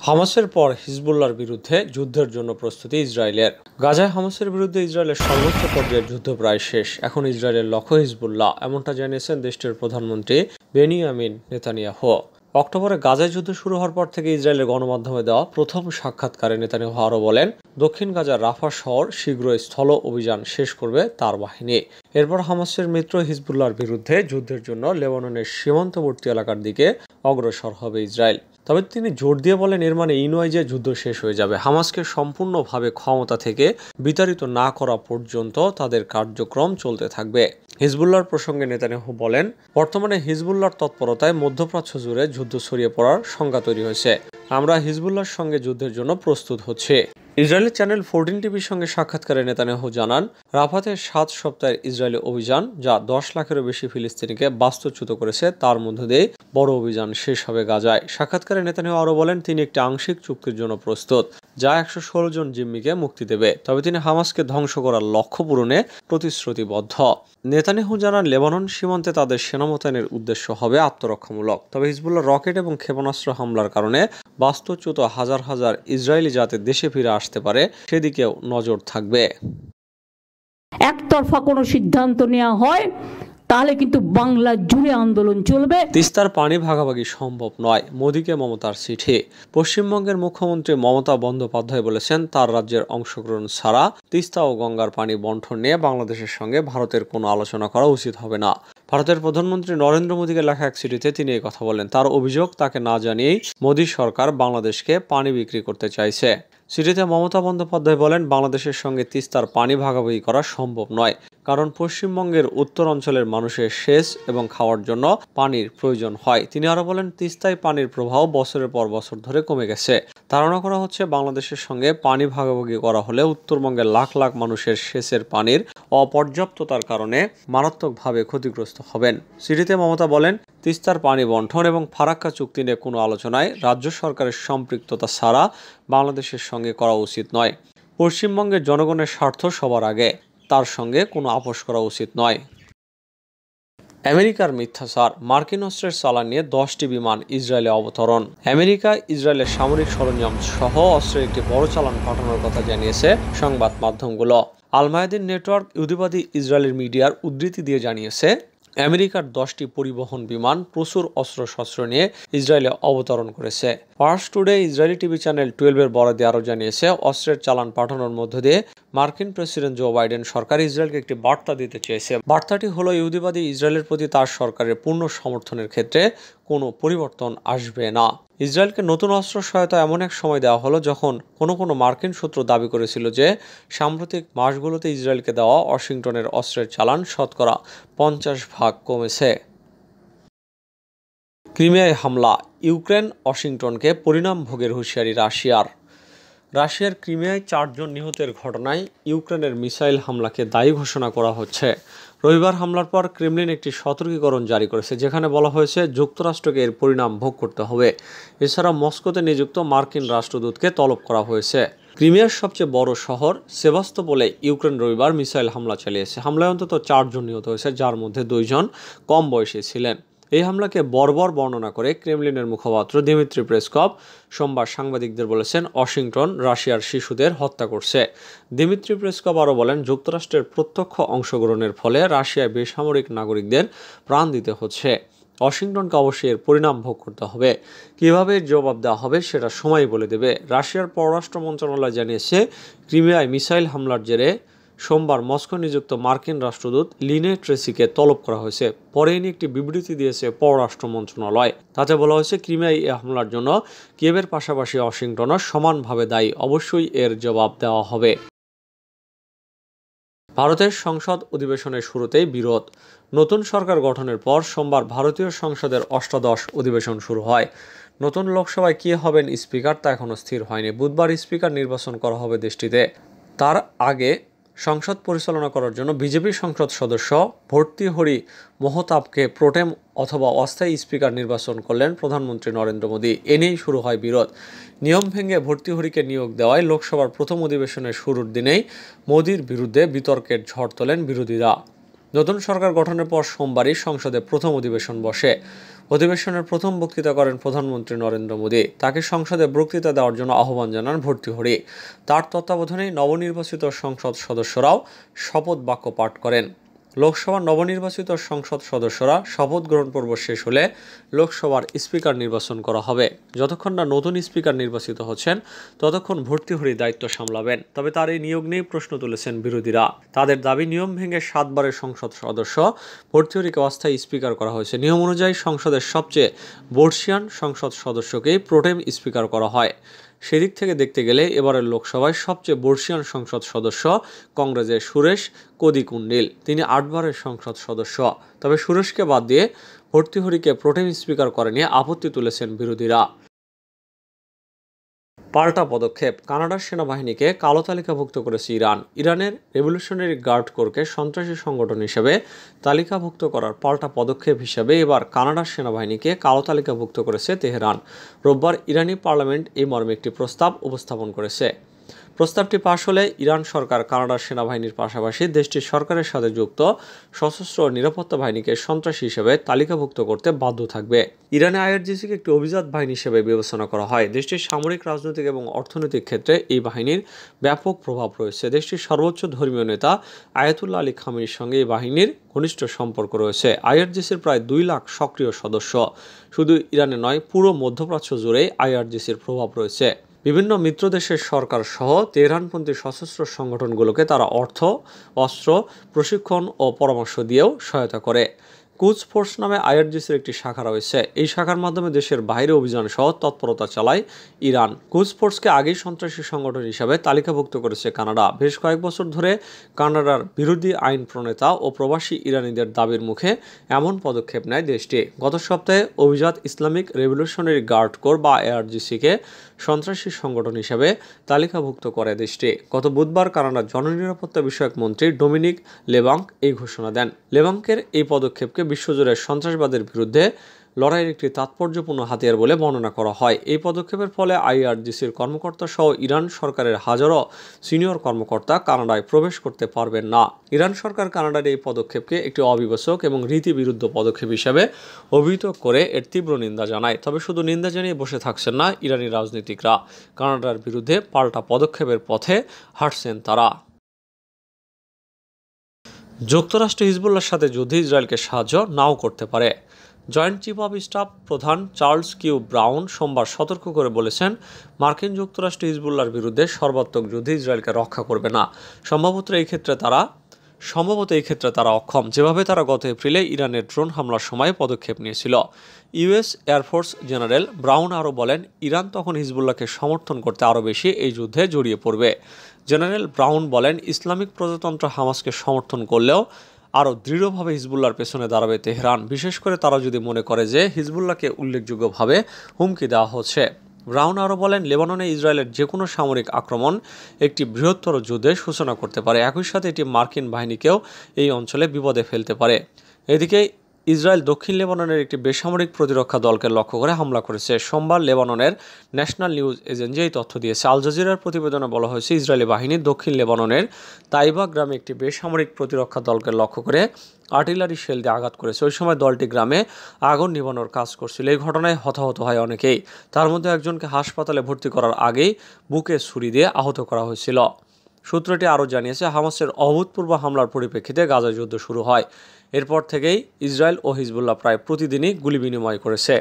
হামাসের পর হিজবুল্লাহর বিরুদ্ধে যুদ্ধের জন্য প্রস্তুতি ইসরায়েলের। গাজায় হামাসের বিরুদ্ধে ইসরায়েলের সর্বোচ্চ পর্যায়ের যুদ্ধ প্রায় শেষ। এখন ইসরায়েলের লক্ষ্য হিজবুল্লাহ, এমনটা জানিয়েছেন দেশটির প্রধানমন্ত্রী বেনিয়ামিন নেতানিয়াহু। অক্টোবরে গাজায় যুদ্ধ শুরু হওয়ার পর থেকে ইসরায়েলের গণমাধ্যমে দেওয়া প্রথম সাক্ষাৎকারে নেতানিয়াহু আরও বলেন, দক্ষিণ গাজার রাফা শহর শীঘ্রই স্থল অভিযান শেষ করবে তার বাহিনী। এরপর হামাসের মিত্র হিজবুল্লাহর বিরুদ্ধে যুদ্ধের জন্য লেবাননের সীমান্তবর্তী এলাকার দিকে অগ্রসর হবে ইসরায়েল। তবে তিনি জোর দিয়ে বলেন, এর মানে এই নয় যে যুদ্ধ শেষ হয়ে যাবে। হামাসকে সম্পূর্ণভাবে ক্ষমতা থেকে বিতাড়িত না করা পর্যন্ত তাদের কার্যক্রম চলতে থাকবে। হিজবুল্লাহর প্রসঙ্গে নেতানিয়াহু বলেন, বর্তমানে হিজবুল্লাহর তৎপরতায় মধ্যপ্রাচ্য জুড়ে যুদ্ধ ছড়িয়ে পড়ার শঙ্কা তৈরি হয়েছে। আমরা হিজবুল্লাহর সঙ্গে যুদ্ধের জন্য প্রস্তুত হচ্ছে। ইসরায়েলের চ্যানেল 14 টিভির সঙ্গে সাক্ষাৎকারে নেতানিয়াহু জানান, রাফাতে 7 সপ্তাহের ইসরায়েলি অভিযান, যা 10 লাখেরও বেশি ফিলিস্তিনিকে বাস্তুচ্যুত করেছে, তার মধ্য দিয়ে বড় অভিযান শেষ হবে গাজায়। সাক্ষাৎকারে নেতানিয়াহু আরও বলেন, তিনি একটি আংশিক চুক্তির জন্য প্রস্তুত, যা 116 জন জিম্মিকে মুক্তি দেবে। তবে তিনি হামাসকে ধ্বংস করার লক্ষ্য পূরণে প্রতিশ্রুতিবদ্ধ। নেতানিয়াহু জানান, লেবানন সীমান্তে তাদের সেনা মোতায়েনের উদ্দেশ্য হবে আত্মরক্ষামূলক। তবে হিজবুল্লাহ রকেট এবং ক্ষেপণাস্ত্র হামলার কারণে বাস্তুচ্যুত হাজার হাজার ইসরায়েলি যাতে দেশে ফিরে আসতে পারে, সেদিকেও নজর থাকবে। একতরফা কোনো সিদ্ধান্ত নেওয়া হয় তাহলে কিন্তু বাংলা জুড়ে আন্দোলন চলবে। তিস্তার পানি ভাগাভাগি সম্ভব নয়, মোদীকে মমতার চিঠি। পশ্চিমবঙ্গের মুখ্যমন্ত্রী মমতা বন্দ্যোপাধ্যায় বলেছেন, তার রাজ্যের অংশগ্রহণ ছাড়া তিস্তা ও গঙ্গার পানি বণ্টন নিয়ে বাংলাদেশের সঙ্গে ভারতের কোনো আলোচনা করা উচিত হবে না। ভারতের প্রধানমন্ত্রী নরেন্দ্র মোদীকে লেখা এক চিঠিতে তিনি এই কথা বলেন। তার অভিযোগ, তাকে না জানিয়েই মোদী সরকার বাংলাদেশকে পানি বিক্রি করতে চাইছে। চিঠিতে মমতা বন্দ্যোপাধ্যায় বলেন, বাংলাদেশের সঙ্গে তিস্তার পানি ভাগাভাগি করা সম্ভব নয়, কারণ পশ্চিমবঙ্গের উত্তর অঞ্চলের মানুষের সেচ এবং খাওয়ার জন্য পানির প্রয়োজন হয়। তিনি আরও বলেন, তিস্তায় পানির প্রবাহ বছরের পর বছর ধরে কমে গেছে। ধারণা করা হচ্ছে, বাংলাদেশের সঙ্গে পানি ভাগাভাগি করা হলে উত্তরবঙ্গের লাখ লাখ মানুষের সেচের পানির অপর্যাপ্ততার কারণে মারাত্মকভাবে ক্ষতিগ্রস্ত হবেন। চিঠিতে মমতা বলেন, তিস্তার পানি বণ্টন এবং ফারাক্কা চুক্তি নিয়ে কোনো আলোচনায় রাজ্য সরকারের সম্পৃক্ততা ছাড়া বাংলাদেশের সঙ্গে করা উচিত নয়। পশ্চিমবঙ্গের জনগণের স্বার্থ সবার আগে, তার সঙ্গে কোনো আপোষ করা উচিত নয়। আমেরিকার মিথ্যাচার, মার্কিন অস্ত্রের চালান নিয়ে 10টি বিমান ইসরায়েলে অবতরণ। আমেরিকা ইসরায়েলের সামরিক সরঞ্জাম সহ অস্ত্রের একটি বড় চালান পাঠানোর কথা জানিয়েছে সংবাদ মাধ্যমগুলো। আল মায়াদিন নেটওয়ার্ক ইহুদিবাদী ইসরায়েলের মিডিয়ার উদ্ধৃতি দিয়ে জানিয়েছে, আমেরিকার 10টি পরিবহন বিমান প্রচুর অস্ত্রশস্ত্র নিয়ে ইসরায়েলে অবতরণ করেছে। Pars Today Israeli TV channel 12-এর বরাতে আরও জানিয়েছে, অস্ত্রের চালান পাঠানোর মধ্য দিয়ে মার্কিন প্রেসিডেন্ট জো বাইডেন সরকার ইসরায়েলকে একটি বার্তা দিতে চেয়েছে। বার্তাটি হলো, ইহুদিবাদী ইসরায়েলের প্রতি তার সরকারের পূর্ণ সমর্থনের ক্ষেত্রে কোনো পরিবর্তন আসবে না। ইসরায়েলকে নতুন অস্ত্র সহায়তা এমন এক সময় দেওয়া হলো যখন কোনো মার্কিন সূত্র দাবি করেছিল যে সাম্প্রতিক মাসগুলোতে ইসরায়েলকে দেওয়া ওয়াশিংটনের অস্ত্রের চালান শতকরা 50% কমেছে। ক্রিমিয়ায় হামলা, ইউক্রেন ওয়াশিংটনকে পরিণাম ভোগের হুঁশিয়ারি রাশিয়ার ক্রিমিয়ায় 4 জন নিহতের ঘটনায় ইউক্রেনের মিসাইল হামলাকে দায়ী ঘোষণা করা হচ্ছে। রবিবার হামলার পর ক্রেমলিন একটি সতর্কীকরণ জারি করেছে, যেখানে বলা হয়েছে যুক্তরাষ্ট্রকে এর পরিণাম ভোগ করতে হবে। এছাড়া মস্কোতে নিযুক্ত মার্কিন রাষ্ট্রদূতকে তলব করা হয়েছে। ক্রিমিয়ার সবচেয়ে বড় শহর সেভাস্তোপোলে ইউক্রেন রবিবার মিসাইল হামলা চালিয়েছে। হামলায় অন্তত 4 জন নিহত হয়েছে, যার মধ্যে 2 জন কম বয়সী ছিলেন। এই হামলাকে বর্বর বর্ণনা করে ক্রেমলিনের মুখপাত্র দিমিত্রি পেসকভ সোমবার সাংবাদিকদের বলেছেন, ওয়াশিংটন রাশিয়ার শিশুদের হত্যা করছে। দিমিত্রি পেসকভ আরও বলেন, যুক্তরাষ্ট্রের প্রত্যক্ষ অংশগ্রহণের ফলে রাশিয়ায় বেসামরিক নাগরিকদের প্রাণ দিতে হচ্ছে। ওয়াশিংটনকে অবশ্যই এর পরিণাম ভোগ করতে হবে। কীভাবে এর জবাব দেওয়া হবে সেটা সময় বলে দেবে। রাশিয়ার পররাষ্ট্র মন্ত্রণালয় জানিয়েছে, ক্রিমিয়ায় মিসাইল হামলার জেরে সোমবার মস্কো নিযুক্ত মার্কিন রাষ্ট্রদূত লিনে ট্রেসিকে তলব করা হয়েছে। পরে এনে একটি বিবৃতি দিয়েছে পররাষ্ট্র মন্ত্রণালয়। তাতে বলা হয়েছে, ক্রিমিয়ায় এই হামলার জন্য কিয়েভের পাশাপাশি ওয়াশিংটনও সমানভাবে দায়ী। অবশ্যই এর জবাব দেওয়া হবে। ভারতের সংসদ অধিবেশনের শুরুতেই বিরোধ। নতুন সরকার গঠনের পর সোমবার ভারতীয় সংসদের অষ্টাদশ অধিবেশন শুরু হয়। নতুন লোকসভায় কে হবেন স্পিকার তা এখনও স্থির হয়নি। বুধবার স্পিকার নির্বাচন করা হবে দেশটিতে। তার আগে সংসদ পরিচালনা করার জন্য বিজেপি সংসদ সদস্য ভর্তৃহরি মহতাবকে প্রোটেম অথবা অস্থায়ী স্পিকার নির্বাচন করলেন প্রধানমন্ত্রী নরেন্দ্র মোদী। এ নিয়েই শুরু হয় বিরোধ। নিয়ম ভেঙে ভর্তৃহরিকে নিয়োগ দেওয়ায় লোকসভার প্রথম অধিবেশনের শুরুর দিনেই মোদীর বিরুদ্ধে বিতর্কের ঝড় তোলেন বিরোধীরা। নতুন সরকার গঠনের পর সোমবারই সংসদে প্রথম অধিবেশন বসে। অধিবেশনের প্রথম বক্তৃতা করেন প্রধানমন্ত্রী নরেন্দ্র মোদী। তাকে সংসদে বক্তৃতা দেওয়ার জন্য আহ্বান জানান ভর্তৃহরি। তার তত্ত্বাবধানেই নবনির্বাচিত সংসদ সদস্যরাও শপথ বাক্য পাঠ করেন। লোকসভার নবনির্বাচিত সংসদ সদস্যরা শপথ গ্রহণ পর্ব শেষ হলে লোকসভার স্পিকার নির্বাচন করা হবে। যতক্ষণ না নতুন স্পিকার নির্বাচিত হচ্ছেন ততক্ষণ ভর্তৃহরি দায়িত্ব সামলাবেন। তবে তার এই নিয়োগ নিয়ে প্রশ্ন তুলেছেন বিরোধীরা। তাদের দাবি, নিয়ম ভেঙে 7 বারের সংসদ সদস্য ভর্তৃহরিকে অস্থায়ী স্পিকার করা হয়েছে। নিয়ম অনুযায়ী সংসদের সবচেয়ে বর্ষিয়ান সংসদ সদস্যকেই প্রোটেম স্পিকার করা হয়। সেদিক থেকে দেখতে গেলে এবারের লোকসভায় সবচেয়ে বর্ষিয়ান সংসদ সদস্য কংগ্রেসের সুরেশ কদিকুন্ডিল। তিনি 8 বারের সংসদ সদস্য। তবে সুরেশকে বাদ দিয়ে ভর্তৃহরিকে প্রোটেম স্পিকার করা নিয়ে আপত্তি তুলেছেন বিরোধীরা। পাল্টা পদক্ষেপ, কানাডার সেনাবাহিনীকে কালো তালিকাভুক্ত করেছে ইরান। ইরানের রেভলিউশনারি গার্ড কোরকে সন্ত্রাসী সংগঠন হিসেবে তালিকাভুক্ত করার পাল্টা পদক্ষেপ হিসেবে এবার কানাডার সেনাবাহিনীকে কালো তালিকাভুক্ত করেছে তেহরান। রোববার ইরানি পার্লামেন্ট এই মর্মে একটি প্রস্তাব উপস্থাপন করেছে। প্রস্তাবটি পাশ হলে ইরান সরকার কানাডার সেনাবাহিনীর পাশাপাশি দেশটির সরকারের সাথে যুক্ত সশস্ত্র নিরাপত্তা বাহিনীকে সন্ত্রাসী হিসেবে তালিকাভুক্ত করতে বাধ্য থাকবে। ইরানে আইআরজিসিকে একটি অভিজাত বাহিনী হিসেবে বিবেচনা করা হয়। দেশটির সামরিক, রাজনৈতিক এবং অর্থনৈতিক ক্ষেত্রে এই বাহিনীর ব্যাপক প্রভাব রয়েছে। দেশটির সর্বোচ্চ ধর্মীয় নেতা আয়াতুল্লাহ আলী খামেনির সঙ্গে এই বাহিনীর ঘনিষ্ঠ সম্পর্ক রয়েছে। আইআরজিসির প্রায় 2 লাখ সক্রিয় সদস্য। শুধু ইরানে নয়, পুরো মধ্যপ্রাচ্য জুড়েই আইআরজিসির প্রভাব রয়েছে। বিভিন্ন মিত্র দেশের সরকার সহ তেহরানপন্থী সশস্ত্র সংগঠনগুলোকে তারা অর্থ, অস্ত্র, প্রশিক্ষণ ও পরামর্শ দিয়েও সহায়তা করে। কুদস ফোর্স নামে আইআরজিসির একটি শাখা রয়েছে। এই শাখার মাধ্যমে দেশের বাইরে অভিযান সহ তৎপরতা চালায় ইরান। কুদস ফোর্সকে আগেই সন্ত্রাসী সংগঠন হিসাবে তালিকাভুক্ত করেছে কানাডা। বেশ কয়েক বছর ধরে কানাডার বিরোধী আইন প্রণেতা ও প্রবাসী ইরানিদের দাবির মুখে এমন পদক্ষেপ নেয় দেশটি। গত সপ্তাহে অভিজাত ইসলামিক রেভলিউশনারি গার্ড কোর বা এআরজিসিকে সন্ত্রাসী সংগঠন হিসেবে তালিকাভুক্ত করে দেশটি। গত বুধবার কানাডার জননিরাপত্তা বিষয়ক মন্ত্রী ডোমিনিক লেবাঙ্ক এই ঘোষণা দেন। লেবাঙ্কের এই পদক্ষেপকে বিশ্বজুড়ে সন্ত্রাসবাদের বিরুদ্ধে লড়াইয়ের একটি তাৎপর্যপূর্ণ হাতিয়ার বলে বর্ণনা করা হয়। এই পদক্ষেপের ফলে আইআরজিসির কর্মকর্তা সহ ইরান সরকারের হাজারো সিনিয়র কর্মকর্তা কানাডায় প্রবেশ করতে পারবেন না। ইরান সরকার কানাডার এই পদক্ষেপকে একটি অবিবেচক এবং রীতিবিরুদ্ধ পদক্ষেপ হিসেবে অভিহিত করে এর তীব্র নিন্দা জানায়। তবে শুধু নিন্দা জানিয়ে বসে থাকছেন না ইরানি রাজনীতিকরা। কানাডার বিরুদ্ধে পাল্টা পদক্ষেপের পথে হাঁটছেন তারা। যুক্তরাষ্ট্র হিজবুল্লাহর সাথে যুদ্ধে ইসরায়েলকে সাহায্য নাও করতে পারে। জয়েন্ট চিফ অব স্টাফ প্রধান চার্লস কিউ ব্রাউন সোমবার সতর্ক করে বলেছেন, মার্কিন যুক্তরাষ্ট্র হিজবুল্লাহর বিরুদ্ধে সর্বাত্মক যুদ্ধে ইসরায়েলকে রক্ষা করবে না। সম্ভবত এই ক্ষেত্রে তারা অক্ষম, যেভাবে তারা গত এপ্রিলে ইরানের ড্রোন হামলার সময় পদক্ষেপ নিয়েছিল। ইউএস এয়ারফোর্স জেনারেল ব্রাউন আরও বলেন, ইরান তখন হিজবুল্লাহকে সমর্থন করতে আরও বেশি এই যুদ্ধে জড়িয়ে পড়বে। জেনারেল ব্রাউন বলেন, ইসলামিক প্রজাতন্ত্র হামাসকে সমর্থন করলেও আরও দৃঢ়ভাবে হিজবুল্লাহর পেছনে দাঁড়াবে তেহরান, বিশেষ করে তারা যদি মনে করে যে হিজবুল্লাহকে উল্লেখযোগ্যভাবে হুমকি দেওয়া হচ্ছে। ব্রাউন আরও বলেন, লেবাননে ইসরায়েলের যে কোনো সামরিক আক্রমণ একটি বৃহত্তর যুদ্ধের সূচনা করতে পারে। একই সাথে এটি মার্কিন বাহিনীকেও এই অঞ্চলে বিপদে ফেলতে পারে। এদিকে ইসরায়েল দক্ষিণ লেবাননের একটি বেসামরিক প্রতিরক্ষা দলকে লক্ষ্য করে হামলা করেছে। সোমবার লেবাননের ন্যাশনাল নিউজ এজেন্সি এই তথ্য দিয়েছে। আল জাজিরার প্রতিবেদনে বলা হয়েছে, ইসরায়েলি বাহিনী দক্ষিণ লেবাননের তাইবা গ্রামে একটি বেসামরিক প্রতিরক্ষা দলকে লক্ষ্য করে আর্টিলারি শেল দিয়ে আঘাত করেছে। ওই সময় দলটি গ্রামে আগুন নিভানোর কাজ করছিল। এই ঘটনায় হতাহত হয় অনেকেই। তার মধ্যে একজনকে হাসপাতালে ভর্তি করার আগেই বুকে ছুরি দিয়ে আহত করা হয়েছিল। সূত্রটি আরও জানিয়েছে, হামাসের অভূতপূর্ব হামলার পরিপ্রেক্ষিতে গাজায় যুদ্ধ শুরু হয়। এরপর থেকেই ইসরায়েল ও হিজবুল্লাহ প্রায় প্রতিদিনই গুলি বিনিময় করেছে।